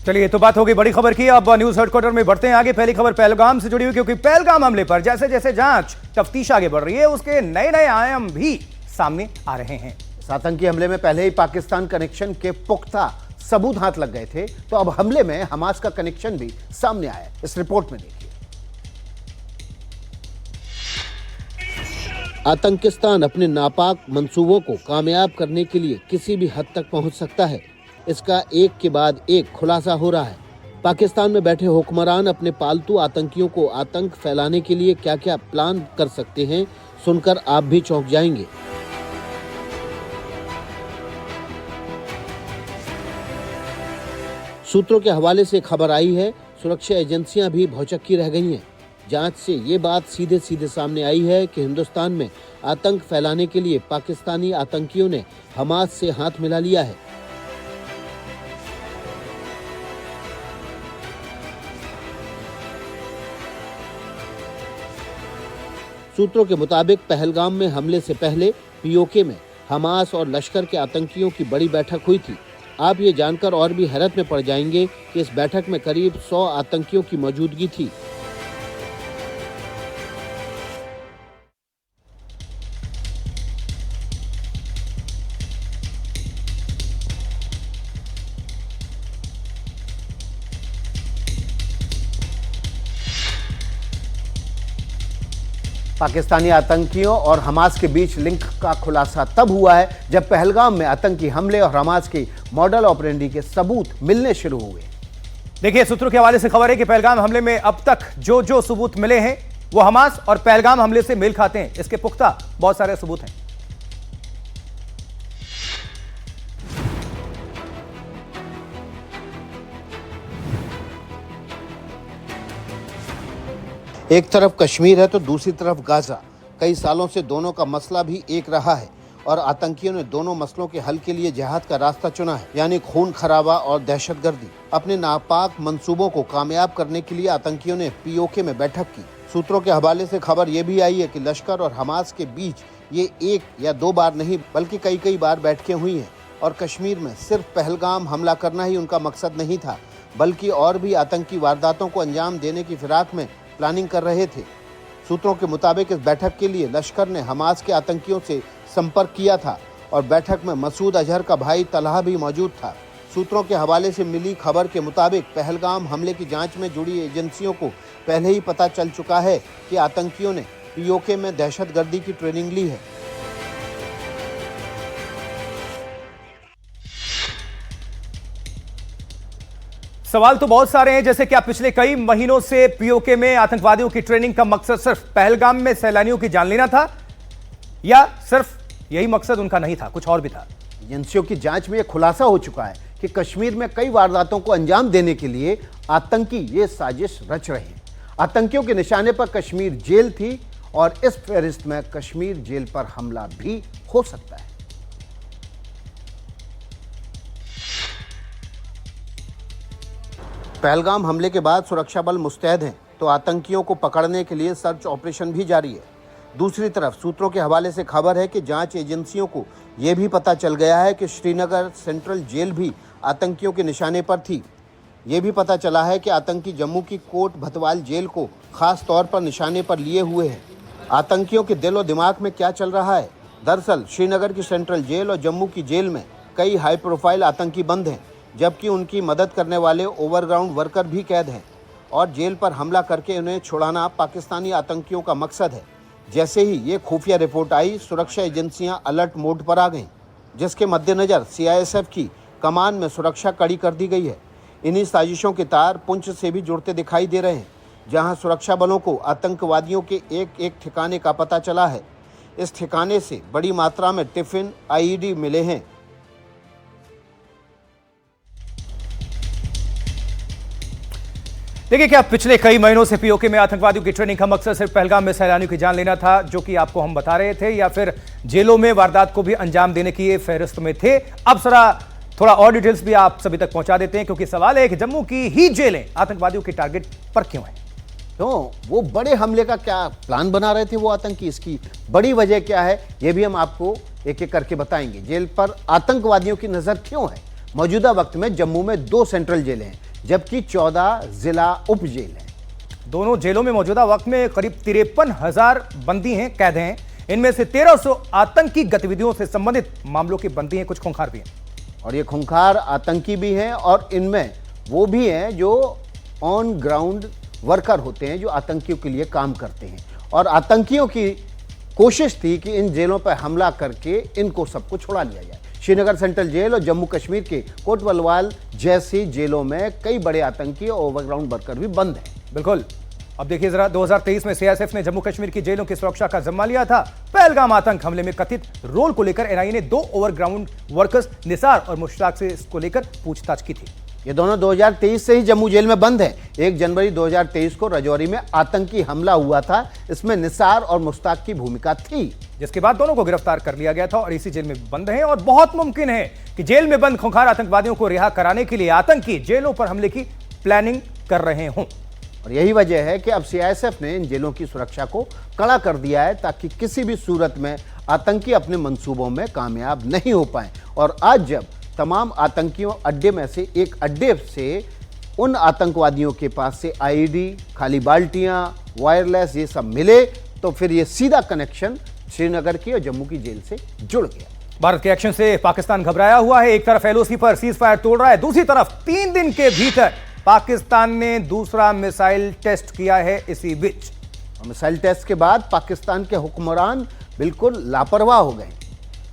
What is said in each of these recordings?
चलिए, तो बात होगी बड़ी खबर की। अब न्यूज हेडक्वार्टर में बढ़ते हैं आगे। पहली खबर पहलगाम से जुड़ी हुई, क्योंकि पहलगाम हमले पर जैसे जैसे जांच तफ्तीश आगे बढ़ रही है, उसके नए नए आयाम भी सामने आ रहे हैं। इस आतंकी हमले में पहले ही पाकिस्तान कनेक्शन के पुख्ता सबूत हाथ लग गए थे, तो अब हमले में हमास का कनेक्शन भी सामने आया। इस रिपोर्ट में देखिए। आतंकिस्तान अपने नापाक मंसूबों को कामयाब करने के लिए किसी भी हद तक पहुंच सकता है। इसका एक के बाद एक खुलासा हो रहा है। पाकिस्तान में बैठे हुक्मरान अपने पालतू आतंकियों को आतंक फैलाने के लिए क्या क्या प्लान कर सकते हैं, सुनकर आप भी चौंक जाएंगे। सूत्रों के हवाले से खबर आई है, सुरक्षा एजेंसियां भी भौचक्की रह गई हैं। जांच से ये बात सीधे सीधे सामने आई है कि हिंदुस्तान में आतंक फैलाने के लिए पाकिस्तानी आतंकियों ने हमास से हाथ मिला लिया है। सूत्रों के मुताबिक पहलगाम में हमले से पहले पीओके में हमास और लश्कर के आतंकियों की बड़ी बैठक हुई थी। आप ये जानकर और भी हैरत में पड़ जाएंगे कि इस बैठक में करीब 100 आतंकियों की मौजूदगी थी। पाकिस्तानी आतंकियों और हमास के बीच लिंक का खुलासा तब हुआ है जब पहलगाम में आतंकी हमले और हमास की मॉडल ऑपरेंडी के सबूत मिलने शुरू हुए। देखिए, सूत्रों के हवाले से खबर है कि पहलगाम हमले में अब तक जो जो सबूत मिले हैं वो हमास और पहलगाम हमले से मेल खाते हैं। इसके पुख्ता बहुत सारे सबूत हैं। एक तरफ कश्मीर है तो दूसरी तरफ गाजा। कई सालों से दोनों का मसला भी एक रहा है और आतंकियों ने दोनों मसलों के हल के लिए जिहाद का रास्ता चुना है, यानी खून खराबा और दहशतगर्दी। अपने नापाक मंसूबों को कामयाब करने के लिए आतंकियों ने पीओके में बैठक की। सूत्रों के हवाले से खबर ये भी आई है कि लश्कर और हमास के बीच ये एक या दो बार नहीं बल्कि कई बार बैठकें हुई हैं और कश्मीर में सिर्फ पहलगाम हमला करना ही उनका मकसद नहीं था, बल्कि और भी आतंकी वारदातों को अंजाम देने की फिराक में प्लानिंग कर रहे थे। सूत्रों के मुताबिक इस बैठक के लिए लश्कर ने हमास के आतंकियों से संपर्क किया था और बैठक में मसूद अजहर का भाई तलहा भी मौजूद था। सूत्रों के हवाले से मिली खबर के मुताबिक पहलगाम हमले की जांच में जुड़ी एजेंसियों को पहले ही पता चल चुका है कि आतंकियों ने पीओके में दहशतगर्दी की ट्रेनिंग ली है। सवाल तो बहुत सारे हैं, जैसे क्या पिछले कई महीनों से पीओके में आतंकवादियों की ट्रेनिंग का मकसद सिर्फ पहलगाम में सैलानियों की जान लेना था, या सिर्फ यही मकसद उनका नहीं था, कुछ और भी था? एजेंसियों की जांच में यह खुलासा हो चुका है कि कश्मीर में कई वारदातों को अंजाम देने के लिए आतंकी ये साजिश रच रहे हैं। आतंकियों के निशाने पर कश्मीर जेल थी और इस फहरिस्त में कश्मीर जेल पर हमला भी हो सकता है। पहलगाम हमले के बाद सुरक्षा बल मुस्तैद हैं, तो आतंकियों को पकड़ने के लिए सर्च ऑपरेशन भी जारी है। दूसरी तरफ सूत्रों के हवाले से खबर है कि जांच एजेंसियों को यह भी पता चल गया है कि श्रीनगर सेंट्रल जेल भी आतंकियों के निशाने पर थी। ये भी पता चला है कि आतंकी जम्मू की कोट भतवाल जेल को खास तौर पर निशाने पर लिए हुए हैं। आतंकियों के दिलो दिमाग में क्या चल रहा है? दरअसल श्रीनगर की सेंट्रल जेल और जम्मू की जेल में कई हाई प्रोफाइल आतंकी बंद हैं, जबकि उनकी मदद करने वाले ओवरग्राउंड वर्कर भी कैद हैं और जेल पर हमला करके उन्हें छुड़ाना पाकिस्तानी आतंकियों का मकसद है। जैसे ही ये खुफिया रिपोर्ट आई, सुरक्षा एजेंसियां अलर्ट मोड पर आ गईं, जिसके मद्देनज़र सीआईएसएफ की कमान में सुरक्षा कड़ी कर दी गई है। इन्हीं साजिशों के तार पुंछ से भी जुड़ते दिखाई दे रहे हैं, जहां सुरक्षा बलों को आतंकवादियों के एक एक ठिकाने का पता चला है। इस ठिकाने से बड़ी मात्रा में टिफिन आईईडी मिले हैं। देखिए, क्या पिछले कई महीनों से पीओके में आतंकवादियों की ट्रेनिंग का मकसद सिर्फ पहलगाम में सैलानियों की जान लेना था, जो कि आपको हम बता रहे थे, या फिर जेलों में वारदात को भी अंजाम देने की ये फहरिस्त में थे? अब जरा थोड़ा और डिटेल्स भी आप सभी तक पहुंचा देते हैं, क्योंकि सवाल है कि जम्मू की ही जेलें आतंकवादियों के टारगेट पर क्यों हैं? तो वो बड़े हमले का क्या प्लान बना रहे थे वो आतंकी, इसकी बड़ी वजह क्या है, ये भी हम आपको एक एक करके बताएंगे। जेल पर आतंकवादियों की नजर क्यों है? मौजूदा वक्त में जम्मू में 2 सेंट्रल जेलें हैं, जबकि 14 जिला उप जेल हैं। दोनों जेलों में मौजूदा वक्त में करीब 53,000 बंदी हैं, कैद हैं। इनमें से 1300 आतंकी गतिविधियों से संबंधित मामलों के बंदी हैं, कुछ खूंखार भी हैं। और ये खूंखार आतंकी भी हैं और इनमें वो भी हैं जो ऑन ग्राउंड वर्कर होते हैं, जो आतंकियों के लिए काम करते हैं। और आतंकियों की कोशिश थी कि इन जेलों पर हमला करके इनको सबको छुड़ा लिया जाए। श्रीनगर सेंट्रल जेल और जम्मू कश्मीर के कोतवाल जैसी जेलों में कई बड़े आतंकी और ओवरग्राउंड वर्कर भी बंद हैं। बिल्कुल। अब देखिए जरा, 2023 में सीआईएसएफ ने जम्मू कश्मीर की जेलों की सुरक्षा का जिम्मा लिया था। पहलगाम आतंक हमले में कथित रोल को लेकर एनआईए ने 2 ओवरग्राउंड वर्कर्स निसार और मुश्ताक से इसको लेकर पूछताछ की थी। ये दोनों 2023 से ही जम्मू जेल में बंद हैं। 1 जनवरी 2023 को राजौरी में आतंकी हमला हुआ था। इसमें निसार और मुश्ताक की भूमिका थी, जिसके बाद दोनों को गिरफ्तार कर लिया गया था और इसी जेल में बंद हैं। और बहुत मुमकिन है कि जेल में बंद खूंखार आतंकवादियों को रिहा कराने के लिए आतंकी जेलों पर हमले की प्लानिंग कर रहे हों। और यही वजह है कि अब सीआईएसएफ ने इन जेलों की सुरक्षा को कड़ा कर दिया है, ताकि किसी भी सूरत में आतंकी अपने मंसूबों में कामयाब नहीं हो पाए। और आज जब तमाम आतंकियों अड्डे में से एक अड्डे से उन आतंकवादियों के पास से आईडी, खाली बाल्टियां, वायरलेस ये सब मिले, तो फिर ये सीधा कनेक्शन श्रीनगर की और जम्मू की जेल से जुड़ गया। भारत के एक्शन से पाकिस्तान घबराया हुआ है। एक तरफ एलओसी पर सीज फायर तोड़ रहा है, दूसरी तरफ 3 दिन के भीतर पाकिस्तान ने दूसरा मिसाइल टेस्ट किया है। इसी बीच मिसाइल टेस्ट के बाद पाकिस्तान के हुक्मरान बिल्कुल लापरवाह हो गए।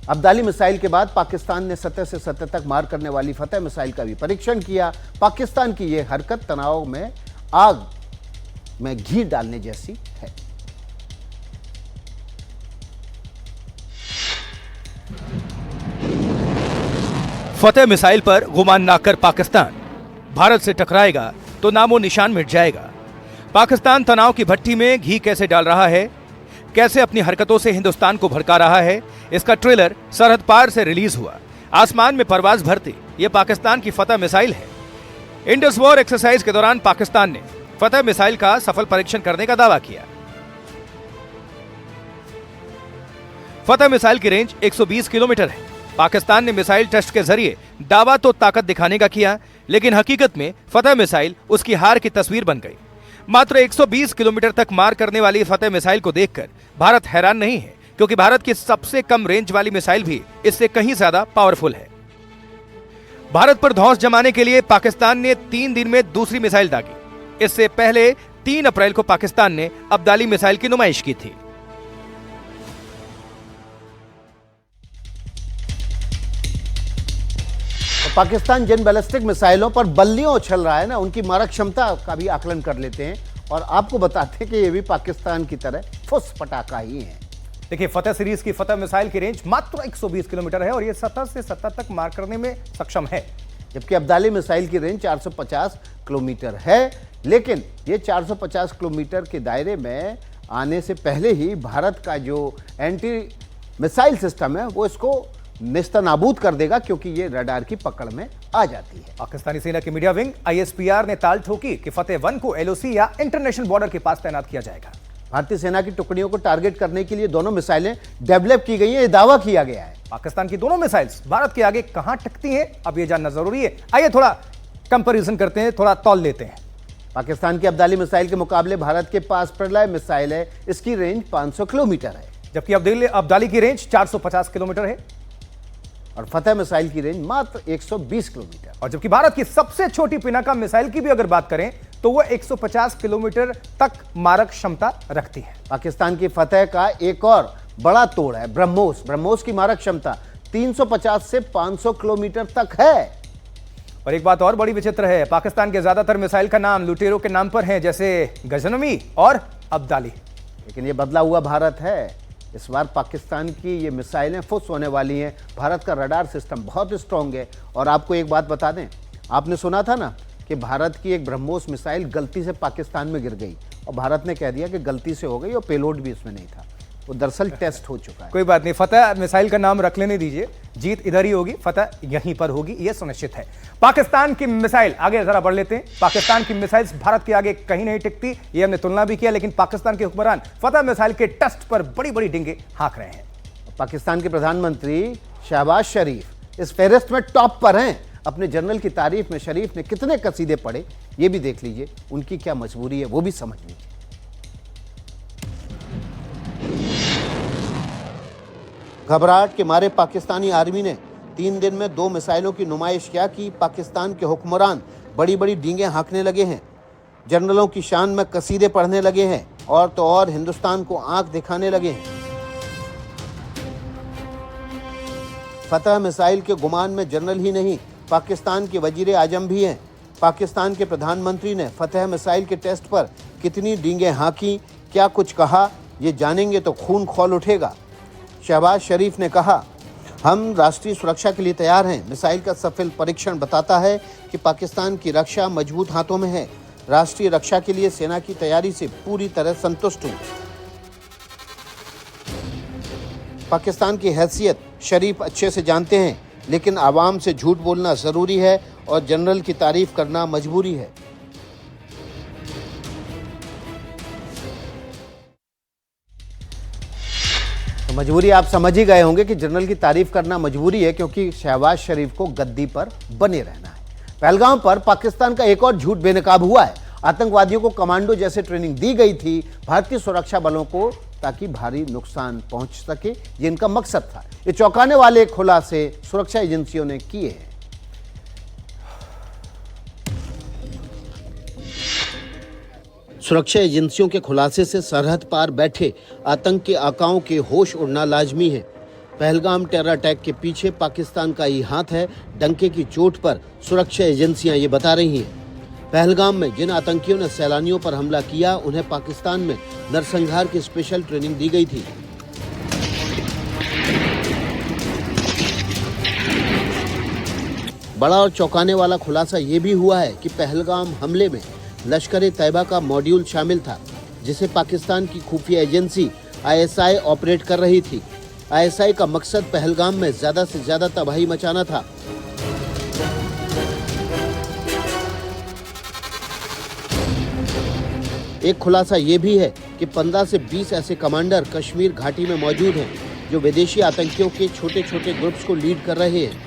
अब्दाली मिसाइल के बाद पाकिस्तान ने सतह से सतह तक मार करने वाली फतेह मिसाइल का भी परीक्षण किया। पाकिस्तान की यह हरकत तनाव में आग में घी डालने जैसी है। फतेह मिसाइल पर गुमान ना कर पाकिस्तान, भारत से टकराएगा तो नामो निशान मिट जाएगा। पाकिस्तान तनाव की भट्टी में घी कैसे डाल रहा है, कैसे अपनी हरकतों से हिंदुस्तान को भड़का रहा है, इसका ट्रेलर सरहद पार से रिलीज हुआ। आसमान में परवाज भरती ये पाकिस्तान की फतेह मिसाइल है। इंडस वॉर एक्सरसाइज के दौरान पाकिस्तान ने फतेह मिसाइल का सफल परीक्षण करने का दावा किया। फतेह मिसाइल की रेंज 120 किलोमीटर है। पाकिस्तान ने मिसाइल टेस्ट के जरिए दावा तो ताकत दिखाने का किया, लेकिन हकीकत में फतेह मिसाइल उसकी हार की तस्वीर बन गई। मात्र 120 किलोमीटर तक मार करने वाली फतेह मिसाइल को देखकर भारत हैरान नहीं है, क्योंकि भारत की सबसे कम रेंज वाली मिसाइल भी इससे कहीं ज्यादा पावरफुल है। भारत पर धौंस जमाने के लिए पाकिस्तान ने 3 दिन में दूसरी मिसाइल दागी। इससे पहले 3 अप्रैल को पाकिस्तान ने अब्दाली मिसाइल की नुमाइश की थी। पाकिस्तान जिन बैलिस्टिक मिसाइलों पर बल्लियों उछल रहा है ना, उनकी मारक क्षमता का भी आकलन कर लेते हैं और आपको बताते हैं कि ये भी पाकिस्तान की तरह फुस पटाखा ही है। देखिए, फतेह सीरीज की फतेह मिसाइल की रेंज मात्र 120 किलोमीटर है और ये सतह से सतह तक मार करने में सक्षम है, जबकि अब्दाली मिसाइल की रेंज 450 किलोमीटर है। लेकिन ये 450 किलोमीटर के दायरे में आने से पहले ही भारत का जो एंटी मिसाइल सिस्टम है वो इसको नेस्तनाबूद कर देगा, क्योंकि ये रडार की पकड़ में आ जाती है। पाकिस्तानी सेना की मीडिया विंग आईएसपीआर ने ताल ठोकी कि फतेह 1 को एलओसी या इंटरनेशनल बॉर्डर के पास तैनात किया जाएगा। भारतीय सेना की टुकड़ियों को टारगेट करने के लिए दोनों मिसाइलें डेवलप की गई हैं, ये दावा किया गया है। पाकिस्तान की दोनों मिसाइल्स भारत के आगे कहां टिकती हैं, अब ये जानना जरूरी है। आइए थोड़ा कंपैरिजन करते हैं, थोड़ा तौल लेते हैं। पाकिस्तान की अब्दाली मिसाइल के मुकाबले भारत के पास प्रलय मिसाइल है, इसकी रेंज 500 किलोमीटर है, जबकि अब्दाली की रेंज 450 किलोमीटर है और फतेह मिसाइल की रेंज मात्र 120 किलोमीटर। और जबकि भारत की सबसे छोटी पिनाका मिसाइल की भी अगर बात करें तो वो 150 किलोमीटर तक मारक क्षमता रखती है। पाकिस्तान की फतेह का एक और बड़ा तोड़ है ब्रह्मोस। ब्रह्मोस की मारक क्षमता 350 से 500 किलोमीटर तक है। और एक बात और बड़ी विचित्र है, पाकिस्तान के ज्यादातर मिसाइल का नाम लुटेरों के नाम पर है, जैसे गजनवी और अब्दाली। लेकिन ये बदला हुआ भारत है। इस बार पाकिस्तान की ये मिसाइलें फुस होने वाली हैं। भारत का रडार सिस्टम बहुत स्ट्रांग है। और आपको एक बात बता दें, आपने सुना था ना कि भारत की एक ब्रह्मोस मिसाइल गलती से पाकिस्तान में गिर गई और भारत ने कह दिया कि गलती से हो गई और पेलोड भी इसमें नहीं था। वो दरअसल टेस्ट हो चुका है। कोई बात नहीं, फतेह मिसाइल का नाम रख लेने दीजिए, जीत इधर ही होगी, फतेह यहीं पर होगी, यह सुनिश्चित है। पाकिस्तान की मिसाइल, आगे जरा बढ़ लेते हैं। पाकिस्तान की मिसाइल्स भारत के आगे कहीं नहीं टिकती, ये हमने तुलना भी किया, लेकिन पाकिस्तान के हुक्मरान फतेह मिसाइल के टेस्ट पर बड़ी बड़ी डिंगे हाँक रहे हैं। पाकिस्तान के प्रधानमंत्री शहबाज शरीफ इस फेहरिस्त में टॉप पर हैं। अपने जनरल की तारीफ में शरीफ ने कितने कसीदे पढ़े, ये भी देख लीजिए। उनकी क्या मजबूरी है वो भी समझ लीजिए। घबराहट के मारे पाकिस्तानी आर्मी ने 3 दिन में 2 मिसाइलों की नुमाइश क्या की। पाकिस्तान के हुक्मरान बड़ी बड़ी डींगें हाँकने लगे हैं, जनरलों की शान में कसीदे पढ़ने लगे हैं और तो और हिंदुस्तान को आंख दिखाने लगे हैं। फतह मिसाइल के गुमान में जनरल ही नहीं, पाकिस्तान के वजीर आजम भी हैं। पाकिस्तान के प्रधानमंत्री ने फतह मिसाइल के टेस्ट पर कितनी डींगें हाँकी, क्या कुछ कहा, ये जानेंगे तो खून खौल उठेगा। शहबाज शरीफ ने कहा, हम राष्ट्रीय सुरक्षा के लिए तैयार हैं। मिसाइल का सफल परीक्षण बताता है कि पाकिस्तान की रक्षा मजबूत हाथों में है। राष्ट्रीय रक्षा के लिए सेना की तैयारी से पूरी तरह संतुष्ट हूं। पाकिस्तान की हैसियत शरीफ अच्छे से जानते हैं, लेकिन आवाम से झूठ बोलना ज़रूरी है और जनरल की तारीफ करना मजबूरी है। तो मजबूरी आप समझ ही गए होंगे कि जनरल की तारीफ करना मजबूरी है, क्योंकि शहबाज शरीफ को गद्दी पर बने रहना है। पहलगाम पर पाकिस्तान का एक और झूठ बेनकाब हुआ है। आतंकवादियों को कमांडो जैसे ट्रेनिंग दी गई थी भारतीय सुरक्षा बलों को, ताकि भारी नुकसान पहुंच सके, ये इनका मकसद था। ये चौंकाने वाले खुलासे सुरक्षा एजेंसियों ने किए हैं। सुरक्षा एजेंसियों के खुलासे से सरहद पार बैठे आतंक के आकाओं के होश उड़ना लाजमी है। पहलगाम टेरर अटैक के पीछे पाकिस्तान का ही हाथ है। डंके की चोट पर सुरक्षा एजेंसियां ये बता रही हैं। पहलगाम में जिन आतंकियों ने सैलानियों पर हमला किया, उन्हें पाकिस्तान में नरसंहार की स्पेशल ट्रेनिंग दी गई थी। बड़ा और चौंकाने वाला खुलासा ये भी हुआ है कि पहलगाम हमले में लश्कर-ए-तैयबा का मॉड्यूल शामिल था, जिसे पाकिस्तान की खुफिया एजेंसी ISI ऑपरेट कर रही थी। ISI का मकसद पहलगाम में ज्यादा से ज्यादा तबाही मचाना था। एक खुलासा ये भी है कि 15 से 20 ऐसे कमांडर कश्मीर घाटी में मौजूद हैं, जो विदेशी आतंकियों के छोटे छोटे ग्रुप्स को लीड कर रहे हैं।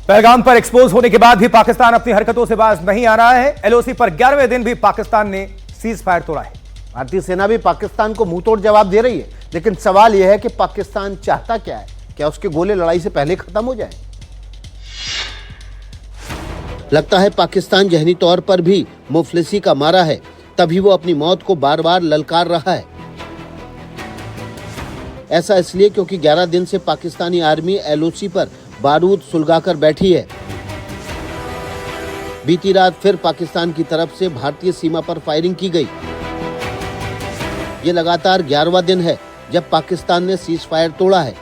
पहलगाम पर एक्सपोज होने के बाद भी पाकिस्तान अपनी हरकतों से बाज नहीं आ रहा है। LOC पर 11वें दिन भी पाकिस्तान ने सीज फायर तोड़ा है। भारतीय सेना भी पाकिस्तान को मुंहतोड़ जवाब दे रही है, लेकिन सवाल यह है कि पाकिस्तान चाहता क्या है? क्या उसके गोले लड़ाई से पहले खत्म हो जाए? लगता है पाकिस्तान जहनी तौर पर भी मुफलिसी का मारा है, तभी वो अपनी मौत को बार बार ललकार रहा है। ऐसा इसलिए क्योंकि 11 दिन से पाकिस्तानी आर्मी LOC पर बारूद सुलगाकर बैठी है। बीती रात फिर पाकिस्तान की तरफ से भारतीय सीमा पर फायरिंग की गई। ये लगातार 11वां दिन है जब पाकिस्तान ने सीज फायर तोड़ा है।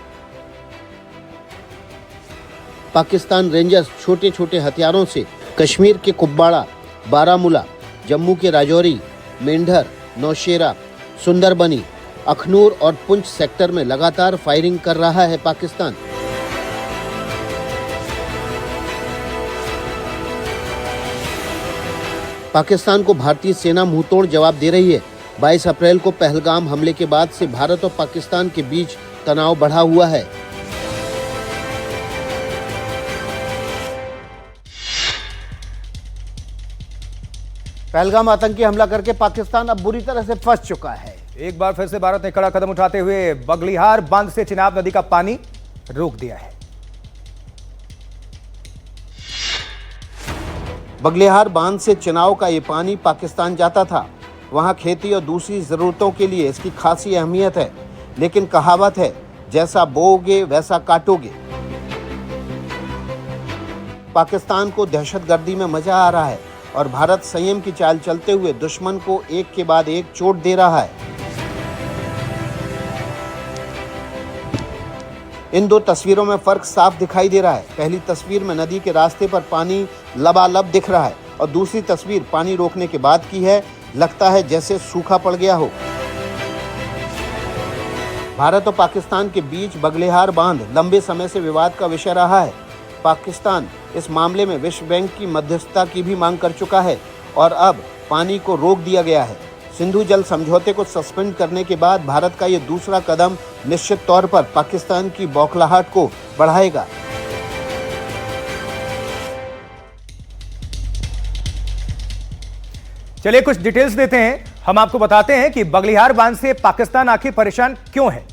पाकिस्तान रेंजर्स छोटे छोटे हथियारों से कश्मीर के कुपवाड़ा, बारामूला, जम्मू के राजौरी, मेंढर, नौशेरा, सुंदरबनी, अखनूर और पुंछ सेक्टर में लगातार फायरिंग कर रहा है पाकिस्तान। पाकिस्तान को भारतीय सेना मुंहतोड़ जवाब दे रही है। 22 अप्रैल को पहलगाम हमले के बाद से भारत और पाकिस्तान के बीच तनाव बढ़ा हुआ है। पहलगाम आतंकी हमला करके पाकिस्तान अब बुरी तरह से फंस चुका है। एक बार फिर से भारत ने कड़ा कदम उठाते हुए बगलिहार बांध से चिनाब नदी का पानी रोक दिया है। बगलिहार बांध से चिनाव का ये पानी पाकिस्तान जाता था। वहाँ खेती और दूसरी ज़रूरतों के लिए इसकी खासी अहमियत है, लेकिन कहावत है, जैसा बोओगे वैसा काटोगे। पाकिस्तान को दहशतगर्दी में मजा आ रहा है और भारत संयम की चाल चलते हुए दुश्मन को एक के बाद एक चोट दे रहा है। इन दो तस्वीरों में फर्क साफ दिखाई दे रहा है। पहली तस्वीर में नदी के रास्ते पर पानी लबालब दिख रहा है और दूसरी तस्वीर पानी रोकने के बाद की है। लगता है जैसे सूखा पड़ गया हो। भारत और पाकिस्तान के बीच बगलिहार बांध लंबे समय से विवाद का विषय रहा है। पाकिस्तान इस मामले में विश्व बैंक की मध्यस्थता की भी मांग कर चुका है और अब पानी को रोक दिया गया है। सिंधु जल समझौते को सस्पेंड करने के बाद भारत का ये दूसरा कदम निश्चित तौर पर पाकिस्तान की बौखलाहट को बढ़ाएगा। चलिए कुछ डिटेल्स देते हैं। हम आपको बताते हैं कि बगलिहार बांध से पाकिस्तान आखिर परेशान क्यों है,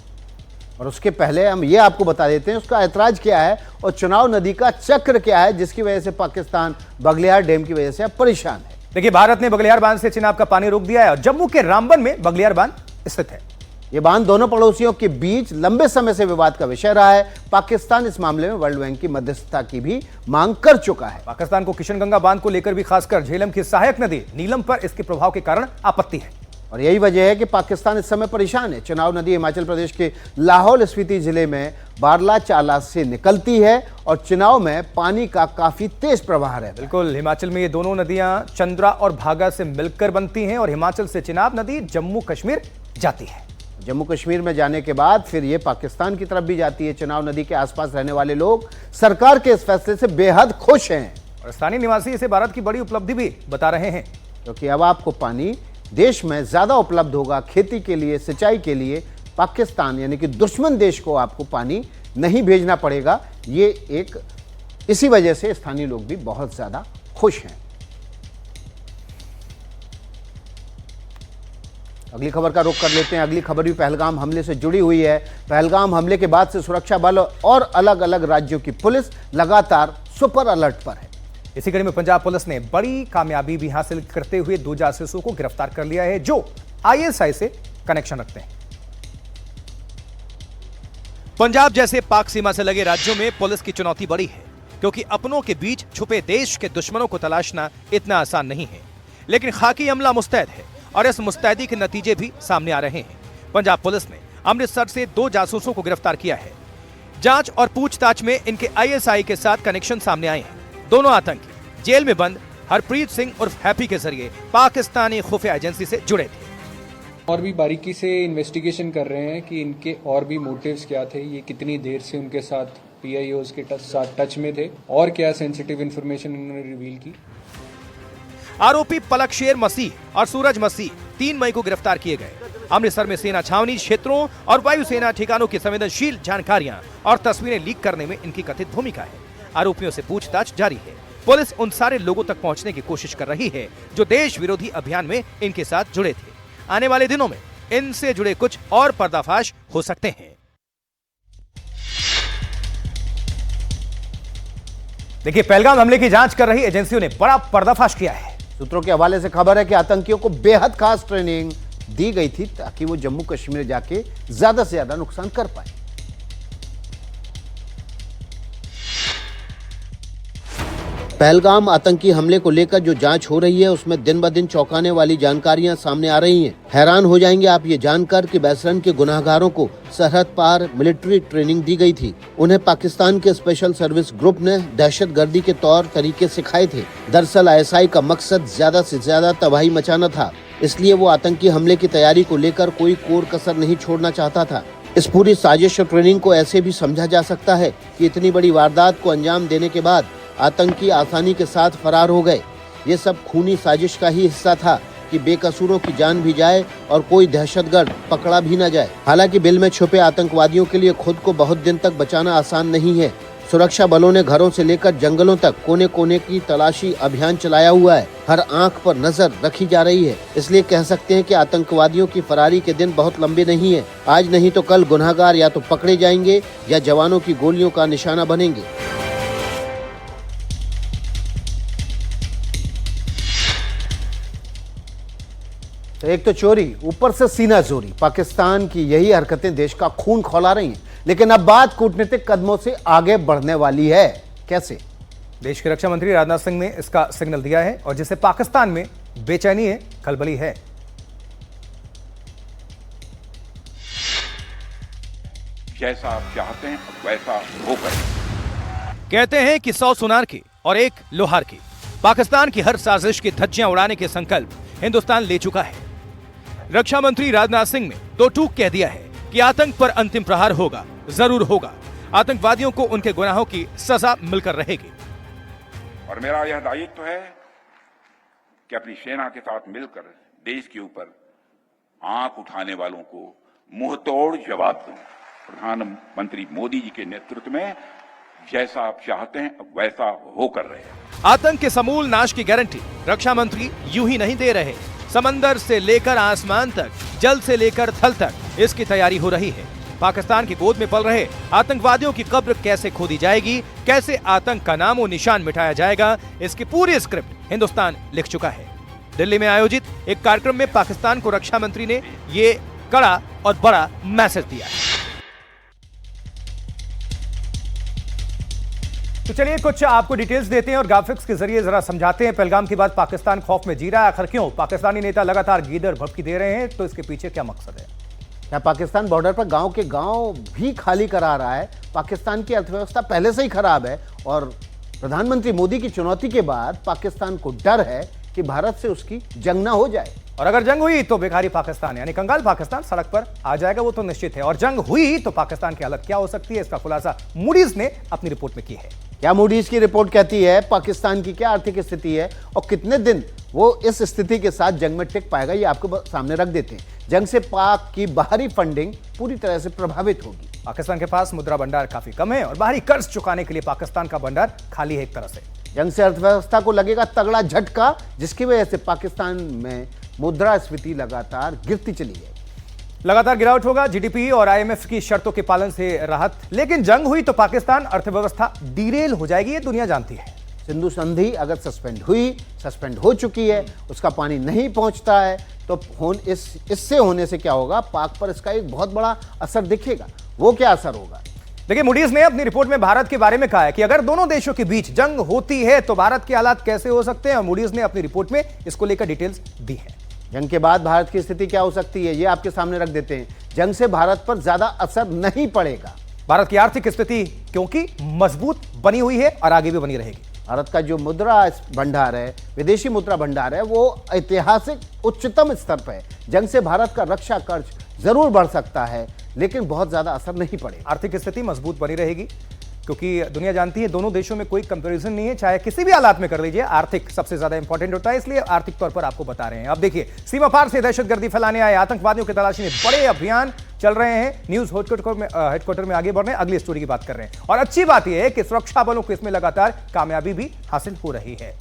और उसके पहले हम ये आपको बता देते हैं उसका ऐतराज क्या है और चुनाव नदी का चक्र क्या है जिसकी वजह से पाकिस्तान बगलिहार डैम की वजह से अब परेशान है। देखिए, भारत ने बगलिहार बांध से चिनाब का पानी रोक दिया है और जम्मू के रामबन में बगलिहार बांध स्थित है। यह बांध दोनों पड़ोसियों के बीच लंबे समय से विवाद का विषय रहा है। पाकिस्तान इस मामले में वर्ल्ड बैंक की मध्यस्थता की भी मांग कर चुका है। पाकिस्तान को किशनगंगा बांध को लेकर भी खासकर झेलम की सहायक नदी नीलम पर इसके प्रभाव के कारण आपत्ति है और यही वजह है कि पाकिस्तान इस समय परेशान है। चुनाव नदी हिमाचल प्रदेश के लाहौल स्पीति जिले में बारला चाला से निकलती है और चुनाव में पानी का काफी तेज प्रवाह है। बिल्कुल, हिमाचल में ये दोनों नदियां चंद्रा और भागा से मिलकर बनती हैं और हिमाचल से चिनाब नदी जम्मू कश्मीर जाती है। जम्मू कश्मीर में जाने के बाद फिर ये पाकिस्तान की तरफ भी जाती है। चुनाव नदी के आसपास रहने वाले लोग सरकार के इस फैसले से बेहद खुश हैं और स्थानीय निवासी इसे भारत की बड़ी उपलब्धि भी बता रहे हैं, क्योंकि अब आपको पानी देश में ज्यादा उपलब्ध होगा खेती के लिए, सिंचाई के लिए। पाकिस्तान यानी कि दुश्मन देश को आपको पानी नहीं भेजना पड़ेगा। ये एक इसी वजह से स्थानीय लोग भी बहुत ज्यादा खुश हैं। अगली खबर का रुख कर लेते हैं। अगली खबर भी पहलगाम हमले से जुड़ी हुई है। पहलगाम हमले के बाद से सुरक्षा बल और अलग अलग राज्यों की पुलिस लगातार सुपर अलर्ट पर है। इसी कड़ी में पंजाब पुलिस ने बड़ी कामयाबी भी हासिल करते हुए 2 जासूसों को गिरफ्तार कर लिया है जो आईएसआई से कनेक्शन रखते हैं। पंजाब जैसे पाक सीमा से लगे राज्यों में पुलिस की चुनौती बड़ी है, क्योंकि अपनों के बीच छुपे देश के दुश्मनों को तलाशना इतना आसान नहीं है। लेकिन खाकी अमला मुस्तैद है और इस मुस्तैदी के नतीजे भी सामने आ रहे हैं। पंजाब पुलिस ने अमृतसर से 2 जासूसों को गिरफ्तार किया है। जांच और पूछताछ में इनके आईएसआई के साथ कनेक्शन सामने आए हैं। दोनों आतंकी जेल में बंद हरप्रीत सिंह उर्फ हैप्पी के जरिए पाकिस्तानी खुफिया एजेंसी से जुड़े थे। और भी बारीकी से इन्वेस्टिगेशन कर रहे हैं कि इनके और भी मोटिव्स क्या थे, ये कितनी देर से उनके साथ पीआईओज के साथ टच में थे और क्या सेंसिटिव इंफॉर्मेशन इन्होंने रिवील की। आरोपी पलक शेर मसीह और सूरज मसीह 3 मई को गिरफ्तार किए गए। अमृतसर में सेना छावनी क्षेत्रों और वायुसेना ठिकानों की संवेदनशील जानकारियां और तस्वीरें लीक करने में इनकी कथित भूमिका है। आरोपियों से पूछताछ जारी है। पुलिस उन सारे लोगों तक पहुंचने की कोशिश कर रही है जो देश विरोधी अभियान में इनके साथ जुड़े थे। आने वाले दिनों में इनसे जुड़े कुछ और पर्दाफाश हो सकते हैं। देखिए, पहलगाम हमले की जांच कर रही एजेंसियों ने बड़ा पर्दाफाश किया है। सूत्रों के हवाले से खबर है कि आतंकियों को बेहद खास ट्रेनिंग दी गई थी ताकि वो जम्मू कश्मीर जाके ज्यादा से ज्यादा नुकसान कर पाए। पहलगाम आतंकी हमले को लेकर जो जांच हो रही है उसमें दिन ब दिन चौंकाने वाली जानकारियां सामने आ रही हैं। हैरान हो जाएंगे आप ये जानकर कि बैसरन के गुनाहगारों को सरहद पार मिलिट्री ट्रेनिंग दी गई थी। उन्हें पाकिस्तान के स्पेशल सर्विस ग्रुप ने दहशतगर्दी के तौर तरीके सिखाए थे। दरअसल आईएसआई का मकसद ज्यादा से ज्यादा तबाही मचाना था, इसलिए वो आतंकी हमले की तैयारी को लेकर कोई कोर कसर नहीं छोड़ना चाहता था। इस पूरी साजिश और ट्रेनिंग को ऐसे भी समझा जा सकता है कि इतनी बड़ी वारदात को अंजाम देने के बाद आतंकी आसानी के साथ फरार हो गए। ये सब खूनी साजिश का ही हिस्सा था कि बेकसूरों की जान भी जाए और कोई दहशतगर्द पकड़ा भी न जाए। हालांकि बिल में छुपे आतंकवादियों के लिए खुद को बहुत दिन तक बचाना आसान नहीं है। सुरक्षा बलों ने घरों से लेकर जंगलों तक कोने कोने की तलाशी अभियान चलाया हुआ है। हर आंख पर नजर रखी जा रही है। इसलिए कह सकते हैं कि आतंकवादियों की फरारी के दिन बहुत लंबे नहीं है। आज नहीं तो कल गुनहगार या तो पकड़े जाएंगे या जवानों की गोलियों का निशाना बनेंगे। तो एक तो चोरी, ऊपर से सीना जोरी। पाकिस्तान की यही हरकतें देश का खून खौला रही हैं। लेकिन अब बात कूटनीतिक कदमों से आगे बढ़ने वाली है। कैसे? देश के रक्षा मंत्री राजनाथ सिंह ने इसका सिग्नल दिया है और जिससे पाकिस्तान में बेचैनी है, खलबली है। जैसा आप चाहते हैं वैसा होकर। कहते हैं कि 100 सुनार की और 1 लोहार की। पाकिस्तान की हर साजिश की धज्जियां उड़ाने के संकल्प हिंदुस्तान ले चुका है। रक्षा मंत्री राजनाथ सिंह ने तो टूक कह दिया है कि आतंक पर अंतिम प्रहार होगा, जरूर होगा। आतंकवादियों को उनके गुनाहों की सजा मिलकर रहेगी। और मेरा यह दायित्व है कि अपनी सेना के साथ मिलकर देश के ऊपर आंख उठाने वालों को मुंहतोड़ जवाब दूं। प्रधानमंत्री मोदी जी के नेतृत्व में जैसा आप चाहते हैं वैसा होकर रहे। आतंक के समूल नाश की गारंटी रक्षा मंत्री यूं ही नहीं दे रहे। समंदर से लेकर आसमान तक, जल से लेकर थल तक इसकी तैयारी हो रही है। पाकिस्तान की गोद में पल रहे आतंकवादियों की कब्र कैसे खोदी जाएगी, कैसे आतंक का नामो निशान मिटाया जाएगा, इसकी पूरी स्क्रिप्ट हिंदुस्तान लिख चुका है। दिल्ली में आयोजित एक कार्यक्रम में पाकिस्तान को रक्षा मंत्री ने ये कड़ा और बड़ा मैसेज दिया। तो चलिए कुछ आपको डिटेल्स देते हैं और ग्राफिक्स के जरिए जरा समझाते हैं। पहलगाम के बाद पाकिस्तान खौफ में जी रहा है, आखिर क्यों? पाकिस्तानी नेता लगातार गीदड़ भभकी दे रहे हैं, तो इसके पीछे क्या मकसद है? क्या पाकिस्तान बॉर्डर पर गांव के गांव भी खाली करा रहा है? पाकिस्तान की अर्थव्यवस्था पहले से ही खराब है और प्रधानमंत्री मोदी की चुनौती के बाद पाकिस्तान को डर है कि भारत से उसकी जंग ना हो जाए, और अगर जंग हुई तो बेकारी पाकिस्तान यानी कंगाल पाकिस्तान सड़क पर आ जाएगा, वो तो निश्चित है। और जंग हुई तो पाकिस्तान की हालत क्या हो सकती है, इसका खुलासा मूडीज ने अपनी रिपोर्ट में की है। क्या मूडीज की रिपोर्ट कहती है? पाकिस्तान की क्या आर्थिक स्थिति है और कितने दिन वो इस स्थिति के साथ जंग में टिक पाएगा, ये आपको सामने रख देते हैं। जंग से पाक की बाहरी फंडिंग पूरी तरह से प्रभावित होगी। पाकिस्तान के पास मुद्रा भंडार काफी कम है और बाहरी कर्ज चुकाने के लिए पाकिस्तान का भंडार खाली है एक तरह से। जंग से अर्थव्यवस्था को लगेगा तगड़ा झटका, जिसकी वजह से पाकिस्तान में मुद्रास्फीति लगातार गिरती चली जाएगी। लगातार गिरावट होगा, जीडीपी और आईएमएफ की शर्तों के पालन से राहत। लेकिन जंग हुई तो पाकिस्तान अर्थव्यवस्था डीरेल हो जाएगी, ये दुनिया जानती है। सिंधु संधि अगर सस्पेंड हो चुकी है, उसका पानी नहीं पहुंचता है, तो इससे होने से क्या होगा? पाक पर इसका एक बहुत बड़ा असर दिखेगा। वो क्या असर होगा? देखिए, मूडीज ने अपनी रिपोर्ट में भारत के बारे में कहा है कि अगर दोनों देशों के बीच जंग होती है तो भारत के हालात कैसे हो सकते हैं, और मूडीज ने अपनी रिपोर्ट में इसको लेकर डिटेल्स दी है। जंग के बाद भारत की स्थिति क्या हो सकती है, ये आपके सामने रख देते हैं। जंग से भारत पर ज्यादा असर नहीं पड़ेगा। भारत की आर्थिक स्थिति क्योंकि मजबूत बनी हुई है और आगे भी बनी रहेगी। भारत का जो मुद्रा भंडार है, विदेशी मुद्रा भंडार है, वो ऐतिहासिक उच्चतम स्तर पर है। जंग से भारत का रक्षा खर्च जरूर बढ़ सकता है, लेकिन बहुत ज्यादा असर नहीं पड़ेगा। आर्थिक स्थिति मजबूत बनी रहेगी क्योंकि दुनिया जानती है दोनों देशों में कोई कंपैरिजन नहीं है, चाहे किसी भी हालात में कर लीजिए, आर्थिक सबसे ज्यादा इंपॉर्टेंट होता है, इसलिए आर्थिक तौर पर आपको बता रहे हैं। अब देखिए, सीमा पार से दहशतगर्दी फैलाने आए आतंकवादियों की तलाशी में बड़े अभियान चल रहे हैं। न्यूज हेडक्वार्टर में आगे बढ़ रहे हैं, अगली स्टोरी की बात कर रहे हैं। और अच्छी बात यह है कि सुरक्षा बलों को इसमें लगातार कामयाबी भी हासिल हो रही है।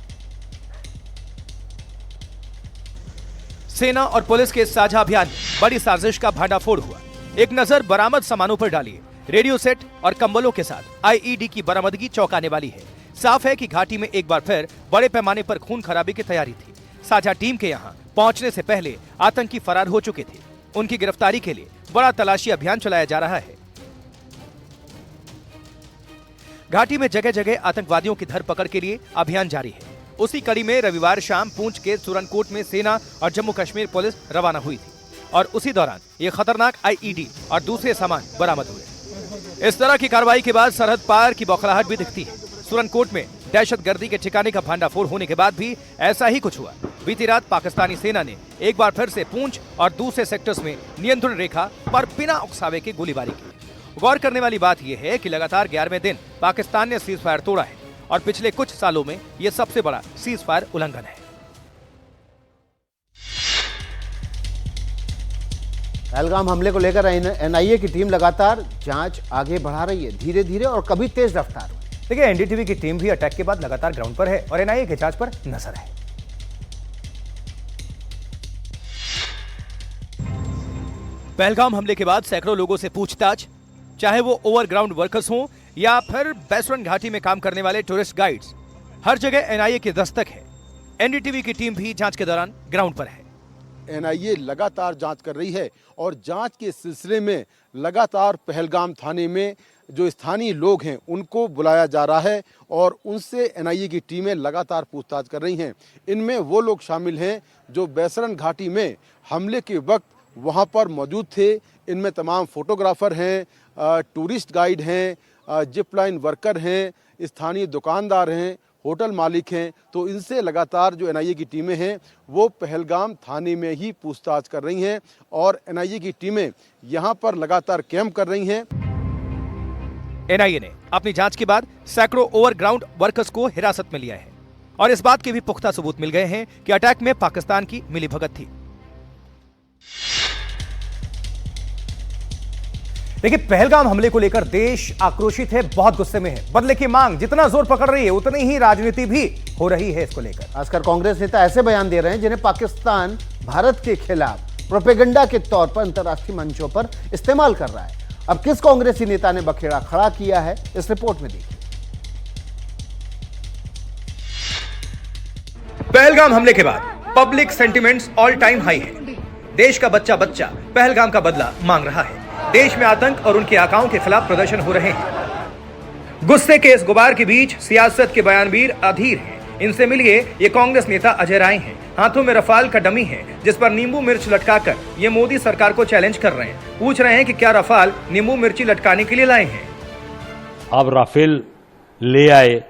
सेना और पुलिस के साझा अभियान में बड़ी साजिश का भांडाफोड़ हुआ। एक नजर बरामद सामानों पर डालिए। रेडियो सेट और कंबलों के साथ आईईडी की बरामदगी चौंकाने वाली है। साफ है कि घाटी में एक बार फिर बड़े पैमाने पर खून खराबे की तैयारी थी। साझा टीम के यहां पहुंचने से पहले आतंकी फरार हो चुके थे। उनकी गिरफ्तारी के लिए बड़ा तलाशी अभियान चलाया जा रहा है। घाटी में जगह जगह आतंकवादियों की धरपकड़ के लिए अभियान जारी है। उसी कड़ी में रविवार शाम पूंछ के सुरनकोट में सेना और जम्मू कश्मीर पुलिस रवाना हुई थी और उसी दौरान ये खतरनाक आईईडी और दूसरे सामान बरामद हुए। इस तरह की कार्रवाई के बाद सरहद पार की बौखलाहट भी दिखती है। सुरनकोट में दहशतगर्दी के ठिकाने का भांडाफोड़ होने के बाद भी ऐसा ही कुछ हुआ। बीती रात पाकिस्तानी सेना ने एक बार फिर से पूंछ और दूसरे सेक्टर्स में नियंत्रण रेखा पर बिना उकसावे की गोलीबारी की। गौर करने वाली बात यह है कि लगातार 11वें दिन पाकिस्तान ने सीज फायर तोड़ा है और पिछले कुछ सालों में यह सबसे बड़ा सीज फायर उल्लंघन है। पहलगाम हमले को लेकर एनआईए की टीम लगातार जांच आगे बढ़ा रही है, धीरे धीरे और कभी तेज रफ्तार में। देखिए, एनडीटीवी की टीम भी अटैक के बाद लगातार ग्राउंड पर है और एनआईए की जांच पर नजर है। पहलगाम हमले के बाद सैकड़ों लोगों से पूछताछ, चाहे वो ओवरग्राउंड वर्कर्स हों या फिर बैसरन घाटी में काम करने वाले टूरिस्ट गाइड्स, हर जगह एनआईए की दस्तक है। एनडीटीवी की टीम भी जांच के दौरान ग्राउंड पर है। एनआईए लगातार जांच कर रही है और जांच के सिलसिले में लगातार पहलगाम थाने में जो स्थानीय लोग हैं उनको बुलाया जा रहा है और उनसे एनआईए की टीमें लगातार पूछताछ कर रही हैं। इनमें वो लोग शामिल हैं जो बैसरन घाटी में हमले के वक्त वहां पर मौजूद थे। इनमें तमाम फोटोग्राफर हैं, टूरिस्ट गाइड हैं, जिप लाइन वर्कर हैं, स्थानीय दुकानदार हैं, होटल मालिक हैं। तो इनसे लगातार जो एनआईए की टीमें हैं वो पहलगाम थाने में ही पूछताछ कर रही हैं और एनआईए की टीमें यहां पर लगातार कैंप कर रही हैं। एनआईए ने अपनी जांच के बाद सैकड़ों ओवरग्राउंड वर्कर्स को हिरासत में लिया है और इस बात के भी पुख्ता सबूत मिल गए हैं कि अटैक में पाकिस्तान की मिलीभगत थी। देखिए, पहलगाम हमले को लेकर देश आक्रोशित है, बहुत गुस्से में है। बदले की मांग जितना जोर पकड़ रही है उतनी ही राजनीति भी हो रही है इसको लेकर। खासकर कांग्रेस नेता ऐसे बयान दे रहे हैं जिन्हें पाकिस्तान भारत के खिलाफ प्रोपेगेंडा के तौर पर अंतर्राष्ट्रीय मंचों पर इस्तेमाल कर रहा है। अब किस कांग्रेसी नेता ने बखेड़ा खड़ा किया है, इस रिपोर्ट में देखिए। पहलगाम हमले के बाद public sentiments all time high है। देश का बच्चा बच्चा पहलगाम का बदला मांग रहा है। देश में आतंक और उनके आकाओं के खिलाफ प्रदर्शन हो रहे हैं। गुस्से के इस गुबार के बीच सियासत के बयानवीर अधीर हैं। इनसे मिलिए, ये कांग्रेस नेता अजय राय हैं। हाथों में रफाल का डमी है जिस पर नींबू मिर्च लटकाकर ये मोदी सरकार को चैलेंज कर रहे हैं। पूछ रहे हैं कि क्या रफाल नींबू मिर्ची लटकाने के लिए लाए हैं। अब राफेल ले आए,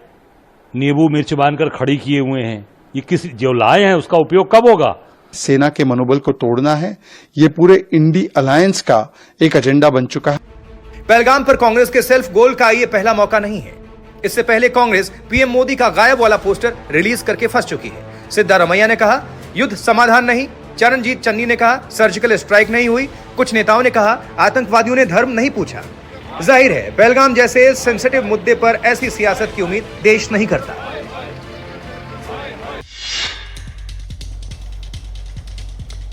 नींबू मिर्च बांधकर खड़ी किए हुए हैं। ये किस जो लाए हैं उसका उपयोग कब होगा? सेना के मनोबल को तोड़ना है। ये पूरे इंडी अलायंस का एक एजेंडा बन चुका है। पहलगाम पर कांग्रेस के सेल्फ गोल का ये पहला मौका नहीं है। इससे पहले कांग्रेस पीएम मोदी का गायब वाला पोस्टर रिलीज करके फंस चुकी है। सिद्धारमैया ने कहा युद्ध समाधान नहीं, चरणजीत चन्नी ने कहा सर्जिकल स्ट्राइक नहीं हुई, कुछ नेताओं ने कहा आतंकवादियों ने धर्म नहीं पूछा। जाहिर है पहलगाम जैसे सेंसिटिव मुद्दे पर ऐसी सियासत की उम्मीद देश नहीं करता।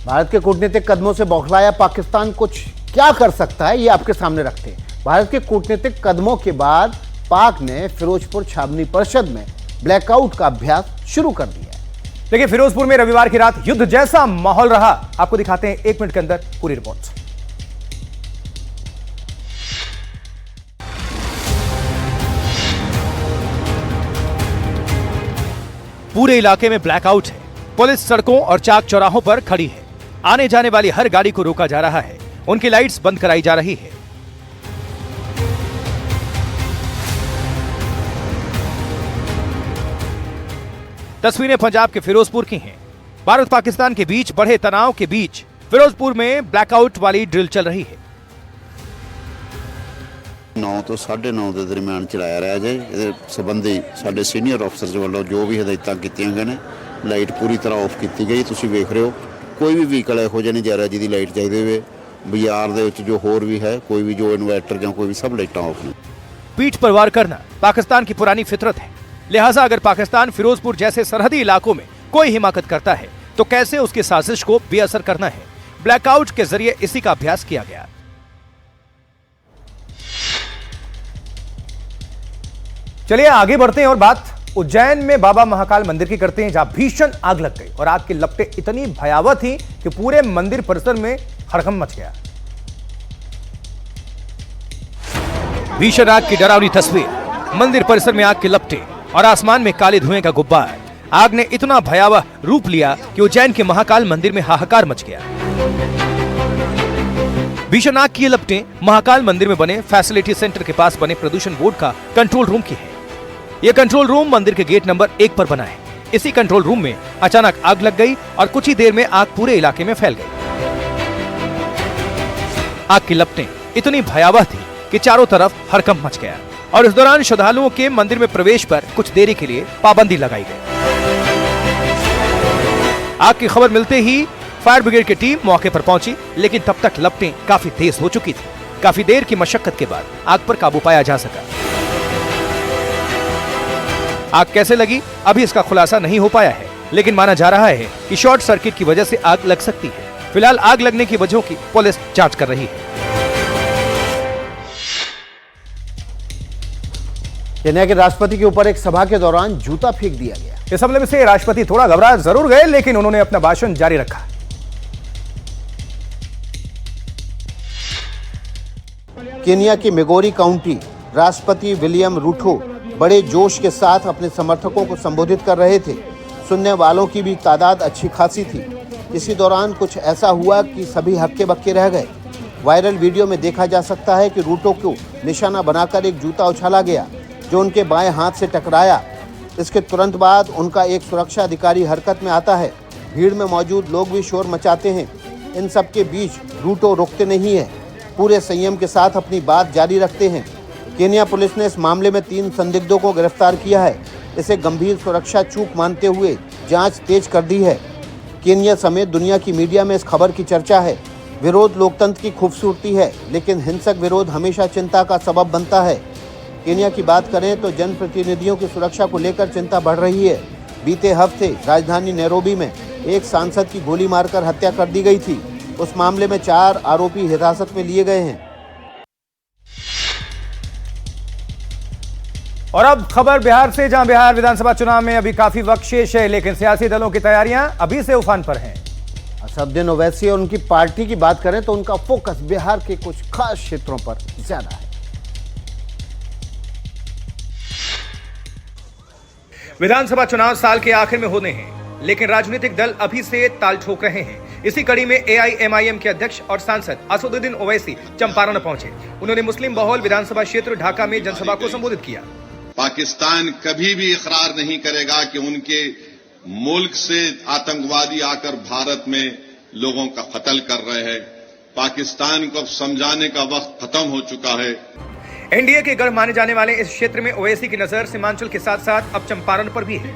भारत के कूटनीतिक कदमों से बौखलाया पाकिस्तान कुछ क्या कर सकता है, ये आपके सामने रखते हैं। भारत के कूटनीतिक कदमों के बाद पाक ने फिरोजपुर छावनी परिषद में ब्लैकआउट का अभ्यास शुरू कर दिया है। देखिए, फिरोजपुर में रविवार की रात युद्ध जैसा माहौल रहा। आपको दिखाते हैं 1 मिनट के अंदर पूरी रिपोर्ट। पूरे इलाके में ब्लैकआउट है। पुलिस सड़कों और चाक चौराहों पर खड़ी है। आने जाने वाली हर गाड़ी को रोका जा रहा है। उनकी लाइट्स बंद कराई जा रही है। तस्वीरें पंजाब के फिरोजपुर की हैं। भारत पाकिस्तान के बीच बढ़े तनाव के बीच फिरोजपुर में ब्लैकआउट वाली ड्रिल चल रही है। 9 ਤੋਂ 9:30 ਦੇ ਦਰਮਿਆਨ ਚਲਾਇਆ ਰਿਹਾ ਜੇ। ਇਹਦੇ ਸੰਬੰਧੀ ਸਾਡੇ ਸੀਨੀਅਰ ਅਫਸਰਸ ਵੱਲੋਂ ਜੋ ਵੀ ਹਦਾਇਤਾਂ ਕੀਤੀਆਂ ਗਈਆਂ ਨੇ, ਲਾਈਟ ਪੂਰੀ ਤਰ੍ਹਾਂ ਆਫ ਕੀਤੀ ਗਈ। ਤੁਸੀਂ ਵੇਖ ਰਹੇ ਹੋ ਕੋਈ ਵੀ ਵਹੀਕਲ ਇਹੋ ਜਿਹਾ ਨਹੀਂ ਜਾ ਰਿਹਾ ਜਿਹਦੀ ਲਾਈਟ ਚਾਹੀਦੀ ਹੋਵੇ। ਬਾਜ਼ਾਰ ਦੇ ਵਿੱਚ ਜੋ ਹੋਰ ਵੀ ਹੈ, ਕੋਈ ਵੀ ਜੋ ਇਨਵਰਟਰ ਜਾਂ ਕੋਈ ਵੀ ਸਭ ਲਾਈਟਾਂ ਆਫ ਨੇ। पीठ पर वार करना पाकिस्तान की पुरानी फितरत है। लिहाजा अगर पाकिस्तान फिरोजपुर जैसे सरहदी इलाकों में कोई हिमाकत करता है तो कैसे उसकी साजिश को बेअसर करना है। ब्लैकआउट के जरिए इसी का अभ्यास किया गया। चलिए आगे बढ़ते हैं और बात उज्जैन में बाबा महाकाल मंदिर की करते हैं, जहां भीषण आग लग गई और आग की लपटें इतनी भयावह थी कि पूरे मंदिर परिसर में हड़कंप मच गया। भीषण आग की डरावनी तस्वीर, मंदिर परिसर में आग की लपटें और आसमान में काले धुएं का गुब्बार। आग ने इतना भयावह रूप लिया कि उज्जैन के महाकाल मंदिर में हाहाकार मच गया। भीषण आग की ये लपटें महाकाल मंदिर में बने फैसिलिटी सेंटर के पास बने प्रदूषण बोर्ड का कंट्रोल रूम की है। यह कंट्रोल रूम मंदिर के गेट नंबर 1 पर बना है। इसी कंट्रोल रूम में अचानक आग लग गई और कुछ ही देर में आग पूरे इलाके में फैल गई। आग की लपटें इतनी भयावह थी कि चारों तरफ हड़कंप मच गया और इस दौरान श्रद्धालुओं के मंदिर में प्रवेश पर कुछ देरी के लिए पाबंदी लगाई गई। आग की खबर मिलते ही फायर ब्रिगेड की टीम मौके पर पहुंची, लेकिन तब तक लपटें काफी तेज हो चुकी थी। काफी देर की मशक्कत के बाद आग पर काबू पाया जा सका। आग कैसे लगी अभी इसका खुलासा नहीं हो पाया है, लेकिन माना जा रहा है कि शॉर्ट सर्किट की वजह से आग लग सकती है। फिलहाल आग लगने की वजहों की पुलिस जांच कर रही है। केन्या के राष्ट्रपति के ऊपर एक सभा के दौरान जूता फेंक दिया गया। इस हमले में से राष्ट्रपति थोड़ा घबरा जरूर गए, लेकिन उन्होंने अपना भाषण जारी रखा। केन्या के मिगोरी काउंटी राष्ट्रपति विलियम रूटो बड़े जोश के साथ अपने समर्थकों को संबोधित कर रहे थे। सुनने वालों की भी तादाद अच्छी खासी थी। इसी दौरान कुछ ऐसा हुआ कि सभी हक्के बक्के रह गए। वायरल वीडियो में देखा जा सकता है कि रूटो को निशाना बनाकर एक जूता उछाला गया जो उनके बाएं हाथ से टकराया। इसके तुरंत बाद उनका एक सुरक्षा अधिकारी हरकत में आता है। भीड़ में मौजूद लोग भी शोर मचाते हैं। इन सब के बीच रूटो रुकते नहीं है, पूरे संयम के साथ अपनी बात जारी रखते हैं। केन्या पुलिस ने इस मामले में 3 संदिग्धों को गिरफ्तार किया है। इसे गंभीर सुरक्षा चूक मानते हुए जांच तेज कर दी है। केन्या समेत दुनिया की मीडिया में इस खबर की चर्चा है। विरोध लोकतंत्र की खूबसूरती है, लेकिन हिंसक विरोध हमेशा चिंता का सबब बनता है। केन्या की बात करें तो जनप्रतिनिधियों की सुरक्षा को लेकर चिंता बढ़ रही है। बीते हफ्ते राजधानी नैरोबी में एक सांसद की गोली मारकर हत्या कर दी गई थी। उस मामले में 4 आरोपी हिरासत में लिए गए हैं। और अब खबर बिहार से, जहां बिहार विधानसभा चुनाव में अभी काफी वक्त शेष है, लेकिन सियासी दलों की तैयारियां अभी से उफान पर हैं। असदुद्दीन ओवैसी और उनकी पार्टी की बात करें तो उनका फोकस बिहार के कुछ खास क्षेत्रों पर ज्यादा है। विधानसभा चुनाव साल के आखिर में होने हैं, लेकिन राजनीतिक दल अभी से ताल ठोक रहे हैं। इसी कड़ी में एआईएमआईएम के अध्यक्ष और सांसद असदुद्दीन ओवैसी चंपारण पहुंचे। उन्होंने मुस्लिम बहुल विधानसभा क्षेत्र ढाका में जनसभा को संबोधित किया। पाकिस्तान कभी भी इकरार नहीं करेगा कि उनके मुल्क से आतंकवादी आकर भारत में लोगों का कत्ल कर रहे हैं। पाकिस्तान को समझाने का वक्त खत्म हो चुका है। एनडीए के गढ़ माने जाने वाले इस क्षेत्र में ओवैसी की नजर सीमांचल के साथ साथ अब चंपारण पर भी है।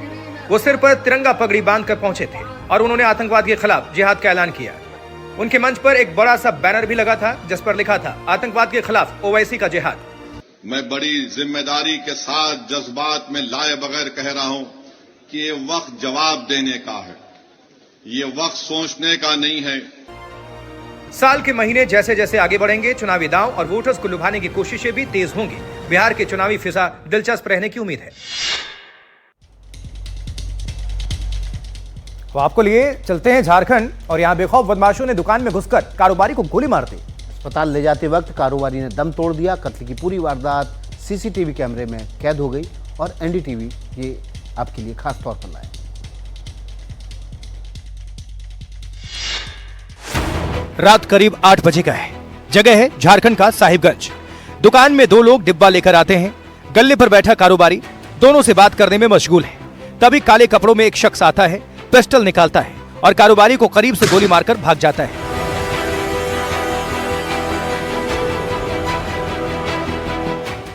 वो सिर पर तिरंगा पगड़ी बांधकर पहुंचे थे और उन्होंने आतंकवाद के खिलाफ जिहाद का ऐलान किया। उनके मंच पर एक बड़ा सा बैनर भी लगा था जिस पर लिखा था, आतंकवाद के खिलाफ ओवैसी का जिहाद। मैं बड़ी जिम्मेदारी के साथ जज्बात में लाए बगैर कह रहा हूं कि ये वक्त जवाब देने का है, ये वक्त सोचने का नहीं है। साल के महीने जैसे जैसे आगे बढ़ेंगे, चुनावी दांव और वोटर्स को लुभाने की कोशिशें भी तेज होंगी। बिहार की चुनावी फिजा दिलचस्प रहने की उम्मीद है। तो आपको लिए चलते हैं झारखंड, और यहां बेखौफ बदमाशों ने दुकान में घुसकर कारोबारी को गोली मार दी। अस्पताल ले जाते वक्त कारोबारी ने दम तोड़ दिया। कत्ल की पूरी वारदात सीसीटीवी कैमरे में कैद हो गई और एनडीटीवी ये आपके लिए खास तौर पर लाया। रात करीब 8 बजे का है। जगह है झारखंड का साहिबगंज। दुकान में 2 लोग डिब्बा लेकर आते हैं। गल्ले पर बैठा कारोबारी दोनों से बात करने में मशगूल है। तभी काले कपड़ों में एक शख्स आता है, पिस्टल निकालता है और कारोबारी को करीब से गोली मारकर भाग जाता है।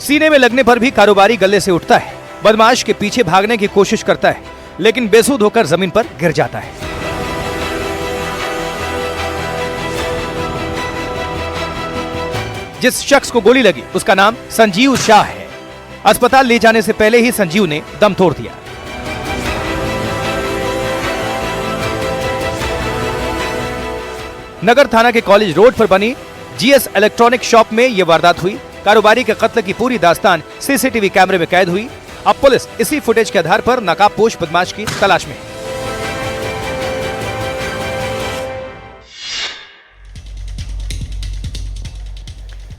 सीने में लगने पर भी कारोबारी गले से उठता है। बदमाश के पीछे भागने की कोशिश करता है, लेकिन बेसुध होकर जमीन पर गिर जाता है। जिस शख्स को गोली लगी उसका नाम संजीव शाह है। अस्पताल ले जाने से पहले ही संजीव ने दम तोड़ दिया। नगर थाना के कॉलेज रोड पर बनी जीएस इलेक्ट्रॉनिक शॉप में यह वारदात हुई। कारोबारी के कत्ल की पूरी दास्तान सीसीटीवी कैमरे में कैद हुई। अब पुलिस इसी फुटेज के आधार पर नकाबपोश बदमाश की तलाश में है।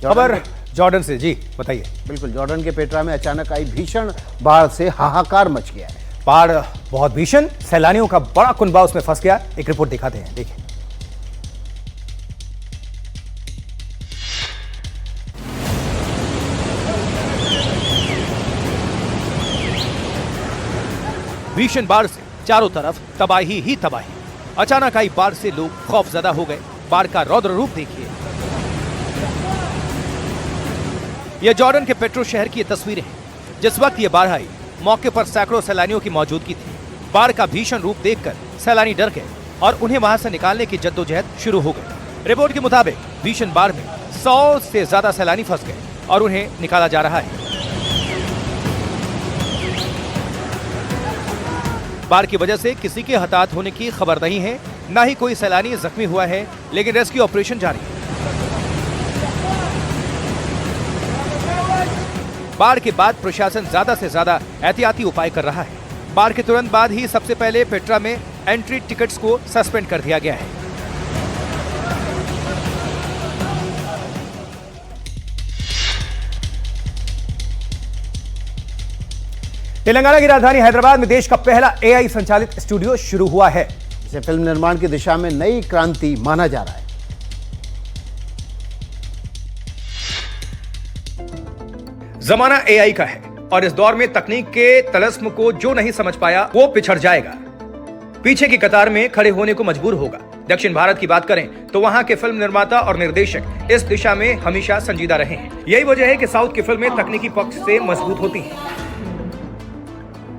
खबर जॉर्डन से, जी बताइए। बिल्कुल, जॉर्डन के पेट्रा में अचानक आई भीषण बाढ़ से हाहाकार मच गया है। बाढ़ बहुत भीषण, सैलानियों का बड़ा कुनबा उसमें फंस गया। एक रिपोर्ट दिखाते हैं, देखिए। भीषण बाढ़ से चारों तरफ तबाही ही तबाही। अचानक आई बाढ़ से लोग खौफजदा हो गए। बाढ़ का रौद्र रूप देखिए। यह जॉर्डन के पेट्रो शहर की तस्वीरें हैं। जिस वक्त यह बाढ़ आई, मौके पर सैकड़ों सैलानियों की मौजूदगी थी। बाढ़ का भीषण रूप देखकर सैलानी डर गए और उन्हें वहां से निकालने की जद्दोजहद शुरू हो गई। रिपोर्ट के मुताबिक भीषण बाढ़ में 100 से ज्यादा सैलानी फंस गए और उन्हें निकाला जा रहा है। बाढ़ की वजह से किसी के हताहत होने की खबर नहीं है, न ही कोई सैलानी जख्मी हुआ है, लेकिन रेस्क्यू ऑपरेशन जारी है। बाढ़ के बाद प्रशासन ज्यादा से ज्यादा एहतियाती उपाय कर रहा है। बाढ़ के तुरंत बाद ही सबसे पहले पेट्रा में एंट्री टिकट्स को सस्पेंड कर दिया गया है। तेलंगाना की राजधानी हैदराबाद में देश का पहला एआई संचालित स्टूडियो शुरू हुआ है। इसे फिल्म निर्माण की दिशा में नई क्रांति माना जा रहा है। जमाना एआई का है और इस दौर में तकनीक के तलस्म को जो नहीं समझ पाया वो पिछड़ जाएगा, पीछे की कतार में खड़े होने को मजबूर होगा। दक्षिण भारत की बात करें तो वहां के फिल्म निर्माता और निर्देशक इस दिशा में हमेशा संजीदा रहे हैं। यही वजह है कि साउथ की फिल्में तकनीकी पक्ष से मजबूत होती हैं।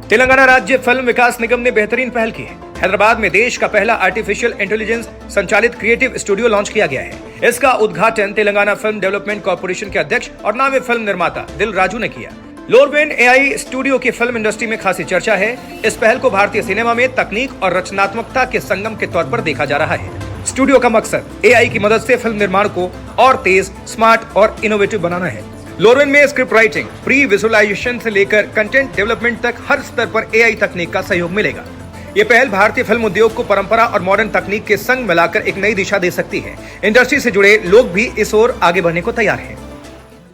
तेलंगाना राज्य फिल्म विकास निगम ने बेहतरीन पहल की है। हैदराबाद में देश का पहला आर्टिफिशियल इंटेलिजेंस संचालित क्रिएटिव स्टूडियो लॉन्च किया गया है। इसका उद्घाटन तेलंगाना फिल्म डेवलपमेंट कॉर्पोरेशन के अध्यक्ष और नामी फिल्म निर्माता दिल राजू ने किया। लोरवेन एआई स्टूडियो की फिल्म इंडस्ट्री में खासी चर्चा है। इस पहल को भारतीय सिनेमा में तकनीक और रचनात्मकता के संगम के तौर पर देखा जा रहा है। स्टूडियो का मकसद एआई की मदद से फिल्म निर्माण को और तेज, स्मार्ट और इनोवेटिव बनाना है। लोरवेन में स्क्रिप्ट राइटिंग, प्री विजुअलाइजेशन से लेकर कंटेंट डेवलपमेंट तक हर स्तर पर एआई तकनीक का सहयोग मिलेगा। ये पहल भारतीय फिल्म उद्योग को परंपरा और मॉडर्न तकनीक के संग मिलाकर एक नई दिशा दे सकती है। इंडस्ट्री से जुड़े लोग भी इस ओर आगे बढ़ने को तैयार हैं।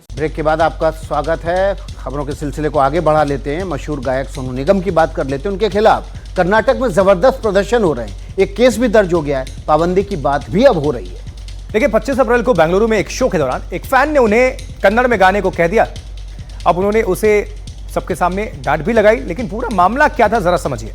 ब्रेक के बाद आपका स्वागत है। खबरों के सिलसिले को आगे बढ़ा लेते हैं। मशहूर गायक सोनू निगम की बात कर लेते हैं। उनके खिलाफ कर्नाटक में जबरदस्त प्रदर्शन हो रहे हैं। एक केस भी दर्ज हो गया है। पाबंदी की बात भी अब हो रही है। देखिए, 25 अप्रैल को बेंगलुरु में एक शो के दौरान एक फैन ने उन्हें कन्नड़ में गाने को कह दिया। अब उन्होंने उसे सबके सामने डांट भी लगाई, लेकिन पूरा मामला क्या था जरा समझिए।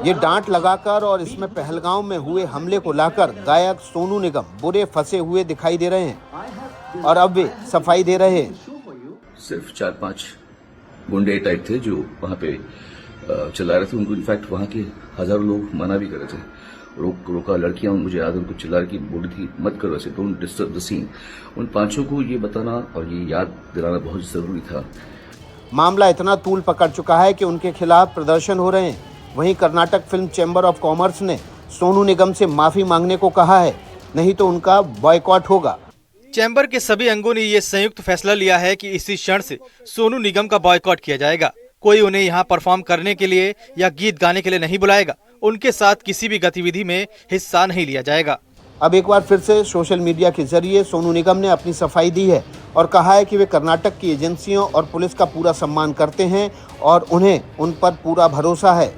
ये डांट लगाकर और इसमें पहलगांव में हुए हमले को लाकर गायक सोनू निगम बुरे फंसे हुए दिखाई दे रहे हैं और अब वे सफाई दे रहे हैं। सिर्फ 4-5 गुंडे टाइप थे जो वहां पे चिल्ला रहे थे। उनको इनफैक्ट वहां के हजारों लोग मना भी कर रहे थे, रोका। लड़कियां मुझे याद उनको चिल्ला रही बोली थी मत करो ऐसे, डोंट डिस्टर्ब द सीन। उन पांचों को ये बताना और ये याद दिलाना बहुत जरूरी था। मामला इतना तूल पकड़ चुका है कि उनके खिलाफ प्रदर्शन हो रहे हैं। वहीं Karnataka film chamber of commerce ने सोनू निगम से माफी मांगने को कहा है, नहीं तो उनका बॉयकॉट होगा। चैम्बर के सभी अंगों ने ये संयुक्त फैसला लिया है कि इसी क्षण से सोनू निगम का बॉयकॉट किया जाएगा। कोई उन्हें यहाँ परफॉर्म करने के लिए या गीत गाने के लिए नहीं बुलाएगा। उनके साथ किसी भी गतिविधि में हिस्सा नहीं लिया जाएगा। अब एक बार फिर से सोशल मीडिया के जरिए सोनू निगम ने अपनी सफाई दी है और कहा है कि वे कर्नाटक की एजेंसियों और पुलिस का पूरा सम्मान करते हैं और उन्हें उन पर पूरा भरोसा है।